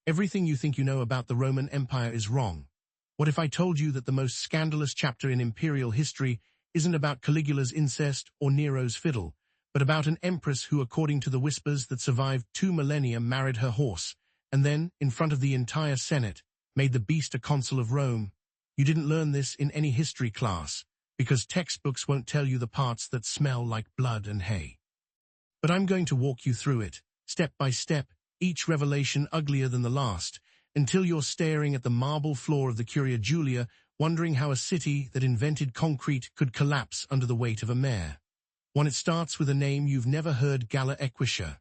Everything you think you know about the Roman Empire is wrong. What if I told you that the most scandalous chapter in imperial history isn't about Caligula's incest or Nero's fiddle, but about an empress who, according to the whispers that survived 2 millennia, married her horse, and then, in front of the entire Senate, made the beast a consul of Rome? You didn't learn this in any history class, because textbooks won't tell you the parts that smell like blood and hay. But I'm going to walk you through it, step by step, each revelation uglier than the last, until you're staring at the marble floor of the Curia Julia, wondering how a city that invented concrete could collapse under the weight of a mare. One, it starts with a name you've never heard: Galla Equitia.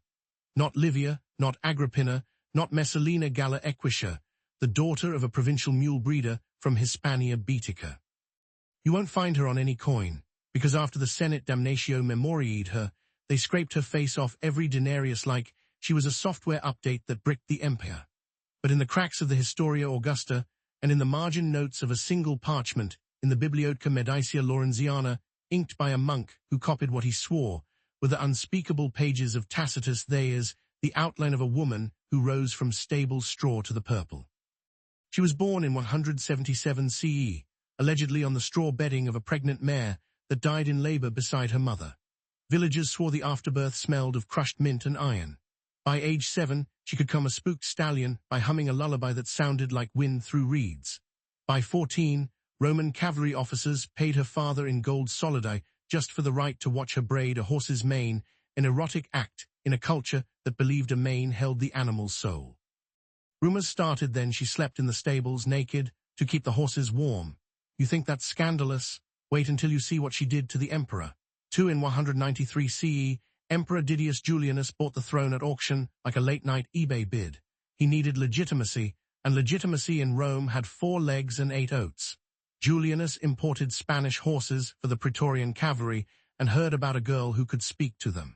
Not Livia, not Agrippina, not Messalina. Galla Equitia, the daughter of a provincial mule breeder from Hispania Baetica. You won't find her on any coin, because after the Senate damnatio memoriae her, they scraped her face off every denarius like she was a software update that bricked the empire. But in the cracks of the Historia Augusta, and in the margin notes of a single parchment in the Bibliotheca Medicia Laurenziana, inked by a monk who copied what he swore, were the unspeakable pages of Tacitus. There's the outline of a woman who rose from stable straw to the purple. She was born in 177 CE, allegedly on the straw bedding of a pregnant mare that died in labor beside her mother. Villagers swore the afterbirth smelled of crushed mint and iron. By age 7, she could calm a spooked stallion by humming a lullaby that sounded like wind through reeds. By 14, Roman cavalry officers paid her father in gold solidi just for the right to watch her braid a horse's mane, an erotic act in a culture that believed a mane held the animal's soul. Rumors started then she slept in the stables naked to keep the horses warm. You think that's scandalous? Wait until you see what she did to the emperor. 2 in 193 CE, Emperor Didius Julianus bought the throne at auction like a late-night eBay bid. He needed legitimacy, and legitimacy in Rome had 4 legs and 8 oats. Julianus imported Spanish horses for the Praetorian cavalry and heard about a girl who could speak to them.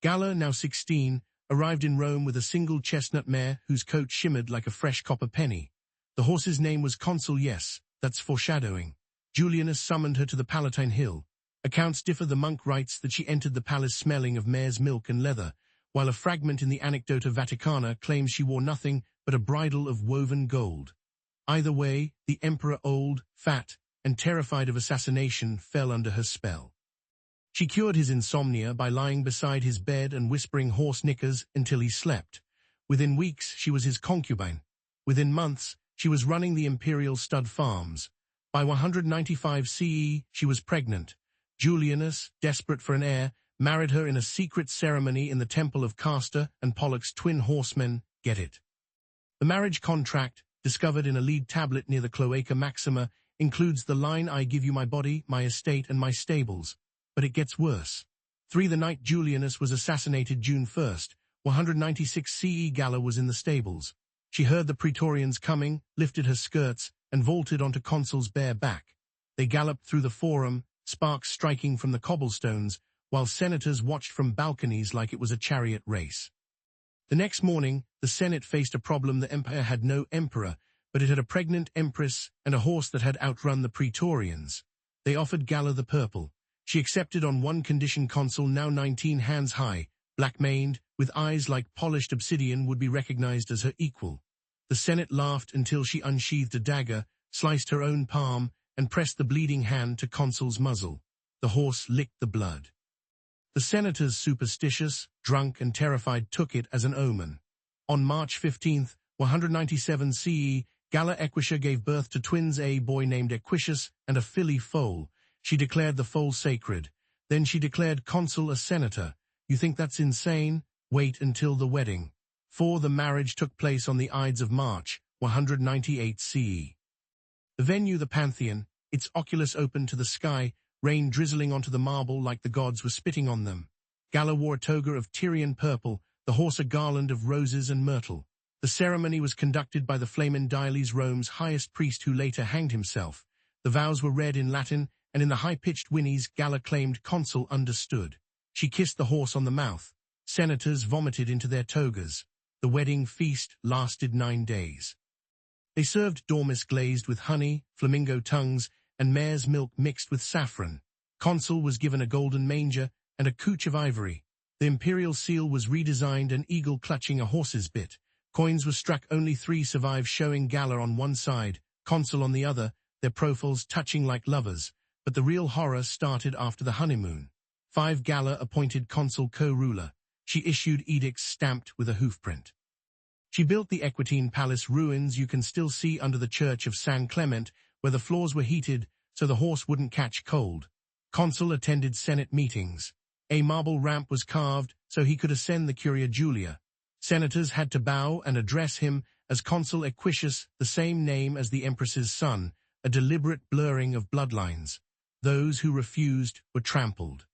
Galla, now 16, arrived in Rome with a single chestnut mare whose coat shimmered like a fresh copper penny. The horse's name was Consul. Yes, that's foreshadowing. Julianus summoned her to the Palatine Hill. Accounts differ. The monk writes that she entered the palace smelling of mare's milk and leather, while a fragment in the Anecdota Vaticana claims she wore nothing but a bridle of woven gold. Either way, the emperor, old, fat, and terrified of assassination, fell under her spell. She cured his insomnia by lying beside his bed and whispering horse knickers until he slept. Within weeks, she was his concubine. Within months, she was running the imperial stud farms. By 195 CE, she was pregnant. Julianus, desperate for an heir, married her in a secret ceremony in the temple of Castor and Pollux, twin horsemen. Get it? The marriage contract, discovered in a lead tablet near the Cloaca Maxima, includes the line, "I give you my body, my estate, and my stables." But it gets worse. 3. The night Julianus was assassinated, June 1st, 196 CE, Galla was in the stables. She heard the Praetorians coming, lifted her skirts, and vaulted onto Consul's bare back. They galloped through the forum, sparks striking from the cobblestones, while senators watched from balconies like it was a chariot race. The next morning, the Senate faced a problem. The empire had no emperor, but it had a pregnant empress and a horse that had outrun the Praetorians. They offered Galla the purple. She accepted on one condition: Consul, now 19, hands high, black-maned, with eyes like polished obsidian, would be recognized as her equal. The Senate laughed until she unsheathed a dagger, sliced her own palm, and pressed the bleeding hand to Consul's muzzle. The horse licked the blood. The senators, superstitious, drunk, and terrified, took it as an omen. On March 15, 197 CE, Galla Equitia gave birth to twins, a boy named Equitius and a filly foal. She declared the foal sacred. Then she declared Consul a senator. You think that's insane? Wait until the wedding. 4. The marriage took place on the Ides of March, 198 CE. The venue, the Pantheon, its oculus open to the sky, rain drizzling onto the marble like the gods were spitting on them. Galla wore a toga of Tyrian purple, the horse a garland of roses and myrtle. The ceremony was conducted by the Flamen Diales, Rome's highest priest, who later hanged himself. The vows were read in Latin, and in the high-pitched whinnies Galla claimed Consul understood. She kissed the horse on the mouth. Senators vomited into their togas. The wedding feast lasted 9 days. They served dormice glazed with honey, flamingo tongues, and mare's milk mixed with saffron. Consul was given a golden manger and a couch of ivory. The imperial seal was redesigned, an eagle clutching a horse's bit. Coins were struck, only 3 survived, showing Galla on one side, Consul on the other, their profiles touching like lovers. But the real horror started after the honeymoon. 5 Galla appointed Consul co-ruler. She issued edicts stamped with a hoofprint. She built the Equitine Palace ruins you can still see under the church of San Clement, where the floors were heated so the horse wouldn't catch cold. Consul attended Senate meetings. A marble ramp was carved so he could ascend the Curia Julia. Senators had to bow and address him as Consul Equitius, the same name as the Empress's son, a deliberate blurring of bloodlines. Those who refused were trampled.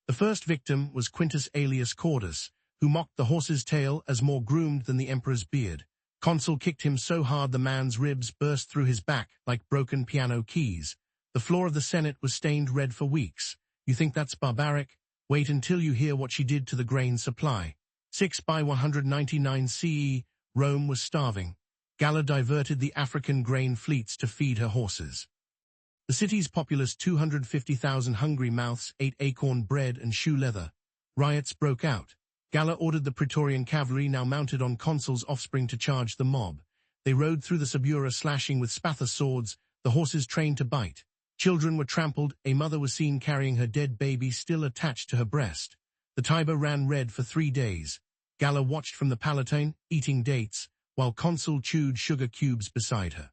The first victim was Quintus Aelius Cordus, who mocked the horse's tail as more groomed than the emperor's beard. Consul kicked him so hard the man's ribs burst through his back like broken piano keys. The floor of the Senate was stained red for weeks. You think that's barbaric? Wait until you hear what she did to the grain supply. 6 by 199 CE, Rome was starving. Galla diverted the African grain fleets to feed her horses. The city's populace, 250,000 hungry mouths, ate acorn bread and shoe leather. Riots broke out. Galla ordered the Praetorian cavalry, now mounted on Consul's offspring, to charge the mob. They rode through the Subura, slashing with spatha swords, the horses trained to bite. Children were trampled. A mother was seen carrying her dead baby still attached to her breast. The Tiber ran red for 3 days. Galla watched from the Palatine, eating dates, while Consul chewed sugar cubes beside her.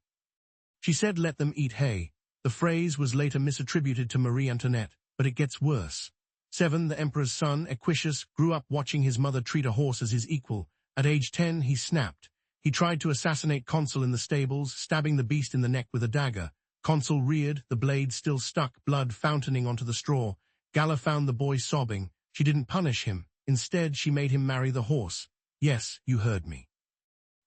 She said, "Let them eat hay." The phrase was later misattributed to Marie Antoinette, but it gets worse. 7 The emperor's son, Equitius, grew up watching his mother treat a horse as his equal. At age 10, he snapped. He tried to assassinate Consul in the stables, stabbing the beast in the neck with a dagger. Consul reared, the blade still stuck, blood fountaining onto the straw. Galla found the boy sobbing. She didn't punish him. Instead, she made him marry the horse. Yes, you heard me.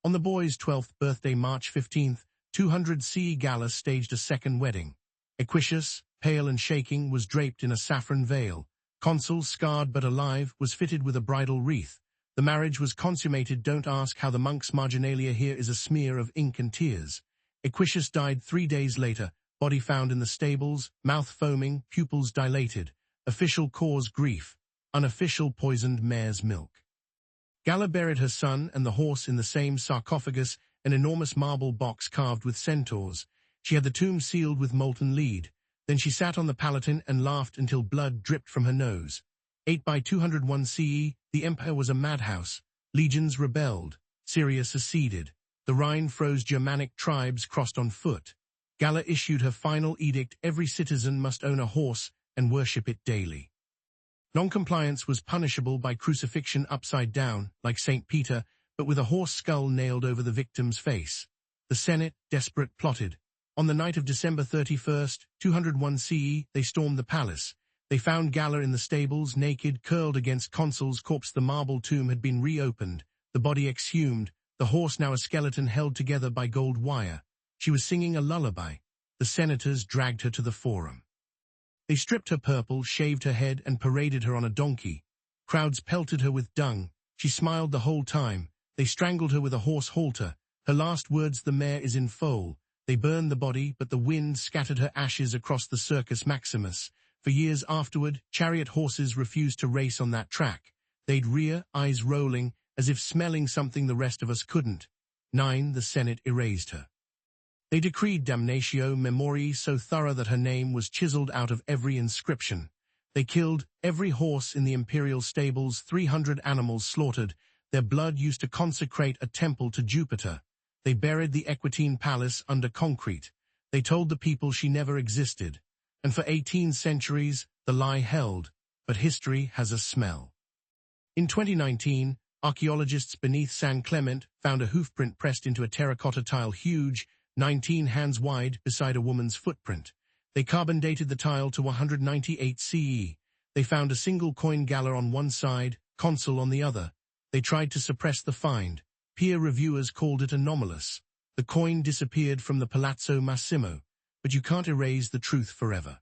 On the boy's 12th birthday, March 15th, 200 CE, Galla staged a second wedding. Equitius, pale and shaking, was draped in a saffron veil. Consul, scarred but alive, was fitted with a bridal wreath. The marriage was consummated. Don't ask how the monk's marginalia here is a smear of ink and tears. Equitius died 3 days later, body found in the stables, mouth foaming, pupils dilated. Official cause, grief. Unofficial, poisoned mare's milk. Galla buried her son and the horse in the same sarcophagus, an enormous marble box carved with centaurs. She had the tomb sealed with molten lead. Then she sat on the Palatine and laughed until blood dripped from her nose. 8 by 201 CE, the empire was a madhouse. Legions rebelled. Syria seceded. The Rhine froze. Germanic tribes crossed on foot. Galla issued her final edict: every citizen must own a horse and worship it daily. Noncompliance was punishable by crucifixion upside down, like St. Peter, but with a horse skull nailed over the victim's face. The Senate, desperate, plotted. On the night of December 31st, 201 CE, they stormed the palace. They found Galla in the stables, naked, curled against Consul's corpse. The marble tomb had been reopened, the body exhumed, the horse now a skeleton held together by gold wire. She was singing a lullaby. The senators dragged her to the forum. They stripped her purple, shaved her head, and paraded her on a donkey. Crowds pelted her with dung. She smiled the whole time. They strangled her with a horse halter. Her last words, "The mare is in foal." They burned the body, but the wind scattered her ashes across the Circus Maximus. For years afterward, chariot horses refused to race on that track. They'd rear, eyes rolling, as if smelling something the rest of us couldn't. 9 The Senate erased her. They decreed damnatio memoriae so thorough that her name was chiseled out of every inscription. They killed every horse in the imperial stables, 300 animals slaughtered. Their blood used to consecrate a temple to Jupiter. They buried the Equitine Palace under concrete. They told the people she never existed. And for 18 centuries, the lie held. But history has a smell. In 2019, archaeologists beneath San Clement found a hoofprint pressed into a terracotta tile, huge, 19 hands wide, beside a woman's footprint. They carbon dated the tile to 198 CE. They found a single coin, Galla on one side, Consul on the other. They tried to suppress the find. Peer reviewers called it anomalous. The coin disappeared from the Palazzo Massimo, but you can't erase the truth forever.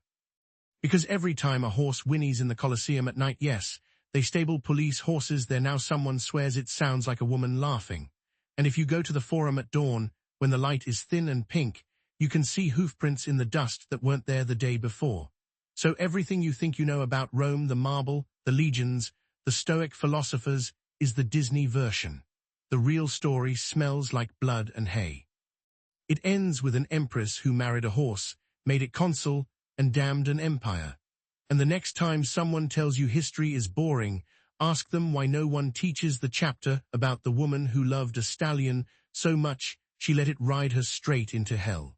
Because every time a horse whinnies in the Colosseum at night, yes, they stable police horses there now, someone swears it sounds like a woman laughing. And if you go to the forum at dawn, when the light is thin and pink, you can see hoofprints in the dust that weren't there the day before. So everything you think you know about Rome, the marble, the legions, the Stoic philosophers, is the Disney version. the real story smells like blood and hay. It ends with an empress who married a horse, made it consul, and damned an empire. And the next time someone tells you history is boring, ask them why no one teaches the chapter about the woman who loved a stallion so much she let it ride her straight into hell.